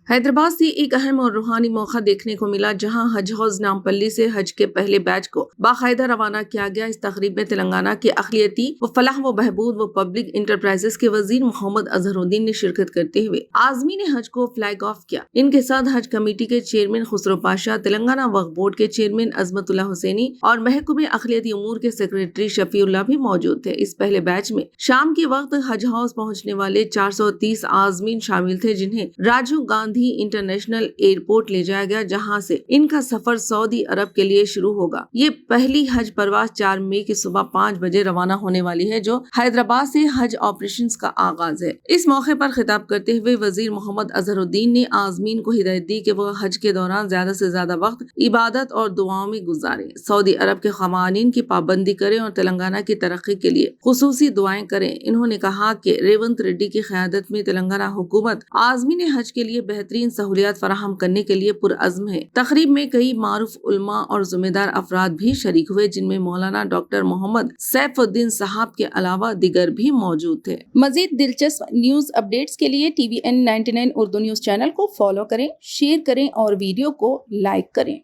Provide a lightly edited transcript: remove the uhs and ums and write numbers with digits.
हैदराबाद से एक अहम और रूहानी मौका देखने को मिला, जहां हज हाउस नामपल्ली से हज के पहले बैच को बाकायदा रवाना किया गया। इस तकरीब में तेलंगाना के अखिलियती व फलाह व बहबूद व पब्लिक इंटरप्राइजेस के वजीर मोहम्मद अजहरुद्दीन ने शिरकत करते हुए आजमीन हज को फ्लैग ऑफ किया। इनके साथ हज कमेटी के चेयरमैन खुसरो पाशा, तेलंगाना वक्फ बोर्ड के चेयरमैन अजमतुल्लाह हुसैनी और महकमे अखिलियती उमूर के सेक्रेटरी शफीउल्लाह भी मौजूद थे। इस पहले बैच में शाम के वक्त हज हाउस पहुंचने वाले 430 आजमीन शामिल थे, जिन्हें राजीव गांधी इंटरनेशनल एयरपोर्ट ले जाया गया, जहां से इनका सफर सऊदी अरब के लिए शुरू होगा। ये पहली हज परवास 4 मई की सुबह 5 बजे रवाना होने वाली है, जो हैदराबाद से हज ऑपरेशंस का आगाज है। इस मौके पर खिताब करते हुए वजीर मोहम्मद अजहरुद्दीन ने आजमीन को हिदायत दी कि वह हज के दौरान ज्यादा से ज्यादा वक्त इबादत और दुआओं में गुजारें, सऊदी अरब के क़वानीन की पाबंदी करें और तेलंगाना की तरक्की के लिए खुसूसी दुआएं करें। इन्होंने कहा कि रेवंत रेड्डी की क़यादत में तेलंगाना हुकूमत आजमीन हज के लिए बेहतरीन सहूलियात फराहम करने के लिए पुरअज़्म है। तकरीब में कई मारूफ उलमा और जिम्मेदार अफराद भी शरीक हुए, जिनमें मौलाना डॉक्टर मोहम्मद सैफुद्दीन साहब के अलावा दिगर भी मौजूद थे। मजीद दिलचस्प न्यूज अपडेट्स के लिए TVN 99 उर्दू न्यूज चैनल को फॉलो करें, शेयर करें और वीडियो को लाइक करें।